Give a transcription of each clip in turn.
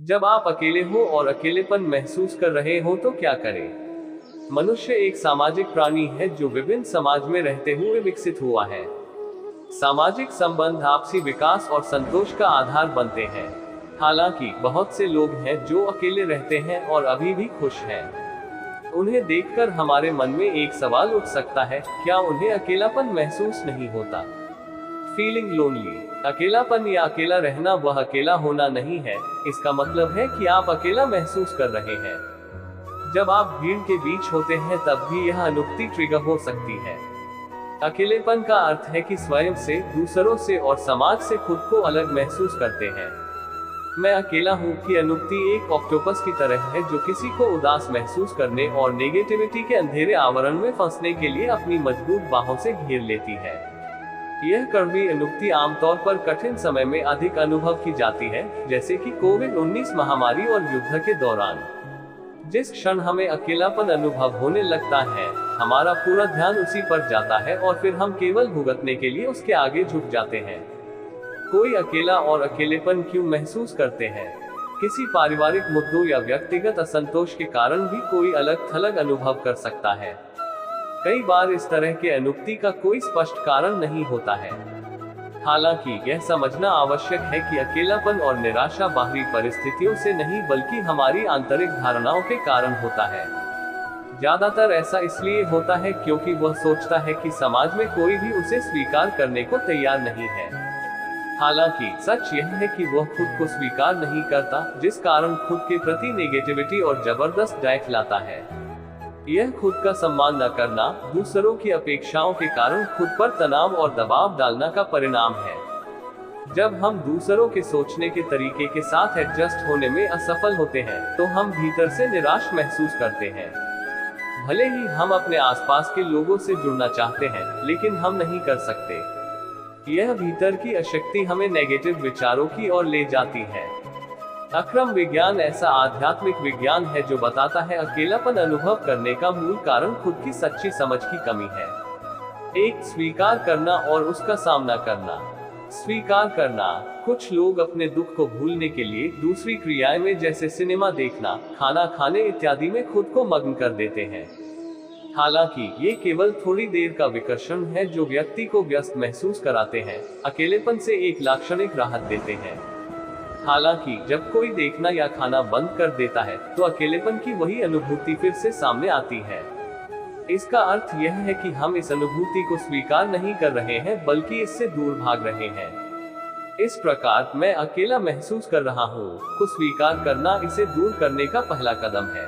जब आप अकेले हो और अकेलेपन महसूस कर रहे हो तो क्या करें? मनुष्य एक सामाजिक प्राणी है जो विभिन्न समाज में रहते हुए विकसित हुआ है। सामाजिक संबंध आपसी विकास और संतोष का आधार बनते हैं। हालांकि बहुत से लोग हैं जो अकेले रहते हैं और अभी भी खुश हैं। उन्हें देखकर हमारे मन में एक सवाल उठ सकता है, क्या उन्हें अकेलापन महसूस नहीं होता? Feeling lonely. अकेलापन या अकेला रहना वह अकेला होना नहीं है, इसका मतलब है कि आप अकेला महसूस कर रहे हैं। जब आप भीड़ के बीच होते हैं तब भी यह अनुभूति ट्रिगर हो सकती है। अकेलेपन का अर्थ है कि स्वयं से, दूसरों से और समाज से खुद को अलग महसूस करते हैं। मैं अकेला हूँ की अनुभूति एक ऑक्टोपस की तरह है जो किसी को उदास महसूस करने और नेगेटिविटी के अंधेरे आवरण में फंसने के लिए अपनी मजबूत बाहों से घेर लेती है। यह कड़वी अनुभूति आमतौर पर कठिन समय में अधिक अनुभव की जाती है, जैसे कि कोविड-19 महामारी और युद्ध के दौरान। जिस क्षण हमें अकेलापन अनुभव होने लगता है, हमारा पूरा ध्यान उसी पर जाता है और फिर हम केवल भुगतने के लिए उसके आगे झुक जाते हैं। कोई अकेला और अकेलेपन क्यों महसूस करते हैं? किसी पारिवारिक मुद्दों या व्यक्तिगत असंतोष के कारण भी कोई अलग-थलग अनुभव कर सकता है। कई बार इस तरह के अनुभूति का कोई स्पष्ट कारण नहीं होता है। हालांकि यह समझना आवश्यक है कि अकेलापन और निराशा बाहरी परिस्थितियों से नहीं बल्कि हमारी आंतरिक धारणाओं के कारण होता है। ज्यादातर ऐसा इसलिए होता है क्योंकि वह सोचता है कि समाज में कोई भी उसे स्वीकार करने को तैयार नहीं है। हालांकि सच यह है कि वह खुद को स्वीकार नहीं करता, जिस कारण खुद के प्रति नेगेटिविटी और जबरदस्त डाइट लाता है। यह खुद का सम्मान न करना, दूसरों की अपेक्षाओं के कारण खुद पर तनाव और दबाव डालना का परिणाम है। जब हम दूसरों के सोचने के तरीके के साथ एडजस्ट होने में असफल होते हैं, तो हम भीतर से निराश महसूस करते हैं। भले ही हम अपने आसपास के लोगों से जुड़ना चाहते हैं, लेकिन हम नहीं कर सकते। यह भीतर की अशक्ति हमें नेगेटिव विचारों की ओर ले जाती है। अक्रम विज्ञान ऐसा आध्यात्मिक विज्ञान है जो बताता है अकेलापन अनुभव करने का मूल कारण खुद की सच्ची समझ की कमी है। एक, स्वीकार करना और उसका सामना करना। स्वीकार करना। कुछ लोग अपने दुख को भूलने के लिए दूसरी क्रियाएं में जैसे सिनेमा देखना, खाना खाने इत्यादि में खुद को मग्न कर देते हैं। हालांकि ये केवल थोड़ी देर का विकर्षण है जो व्यक्ति को व्यस्त महसूस कराते हैं, अकेलेपन से एक लाक्षणिक राहत देते हैं। हालांकि जब कोई देखना या खाना बंद कर देता है, तो अकेलेपन की वही अनुभूति फिर से सामने आती है। इसका अर्थ यह है कि हम इस अनुभूति को स्वीकार नहीं कर रहे हैं, बल्कि इससे दूर भाग रहे हैं। इस प्रकार मैं अकेला महसूस कर रहा हूँ को स्वीकार करना इसे दूर करने का पहला कदम है।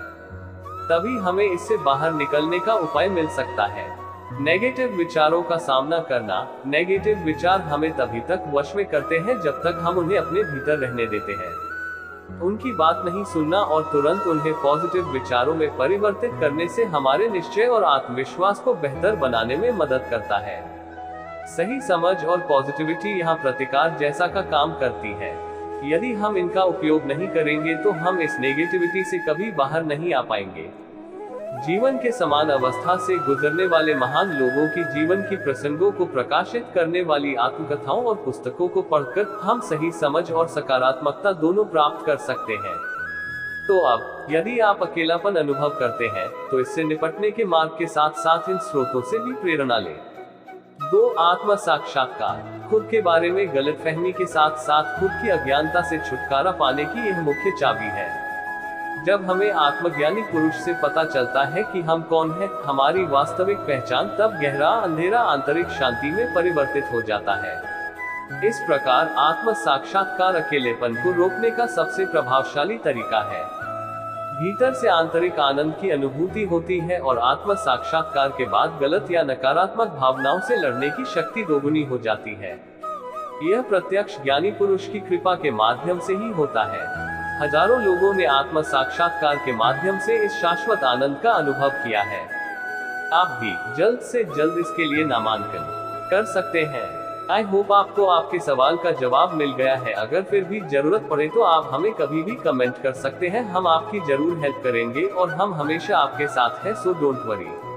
तभी हमें इससे बाहर निकलने का उपाय मिल सकता है। नेगेटिव विचारों का सामना करना। नेगेटिव विचार हमें तभी तक वश में करते हैं जब तक हम उन्हें अपने भीतर रहने देते हैं। उनकी बात नहीं सुनना और तुरंत उन्हें पॉजिटिव विचारों में परिवर्तित करने से हमारे निश्चय और आत्मविश्वास को बेहतर बनाने में मदद करता है। सही समझ और पॉजिटिविटी यहाँ प्रतिकार जैसा का काम करती है। यदि हम इनका उपयोग नहीं करेंगे तो हम इस नेगेटिविटी से कभी बाहर नहीं आ पाएंगे। जीवन के समान अवस्था से गुजरने वाले महान लोगों की जीवन की प्रसंगों को प्रकाशित करने वाली आत्मकथाओं और पुस्तकों को पढ़कर हम सही समझ और सकारात्मकता दोनों प्राप्त कर सकते हैं। तो अब यदि आप अकेलापन अनुभव करते हैं, तो इससे निपटने के मार्ग के साथ साथ इन स्रोतों से भी प्रेरणा लें। 2. आत्म साक्षात्कार। खुद के बारे में गलतफहमी के साथ साथ खुद की अज्ञानता से छुटकारा पाने की यह मुख्य चाबी है। जब हमें आत्मज्ञानी पुरुष से पता चलता है कि हम कौन हैं, हमारी वास्तविक पहचान, तब गहरा अंधेरा आंतरिक शांति में परिवर्तित हो जाता है। इस प्रकार आत्म साक्षात्कार अकेलेपन को रोकने का सबसे प्रभावशाली तरीका है। भीतर से आंतरिक आनंद की अनुभूति होती है और आत्म साक्षात्कार के बाद गलत या नकारात्मक भावनाओं से लड़ने की शक्ति दोगुनी हो जाती है। यह प्रत्यक्ष ज्ञानी पुरुष की कृपा के माध्यम से ही होता है। हजारों लोगों ने आत्म साक्षात्कार के माध्यम से इस शाश्वत आनंद का अनुभव किया है। आप भी जल्द से जल्द इसके लिए नामांकन कर सकते हैं। आई होप आपको आपके सवाल का जवाब मिल गया है। अगर फिर भी जरूरत पड़े तो आप हमें कभी भी कमेंट कर सकते हैं, हम आपकी जरूर हेल्प करेंगे और हम हमेशा आपके साथ हैं, सो डोंट वरी।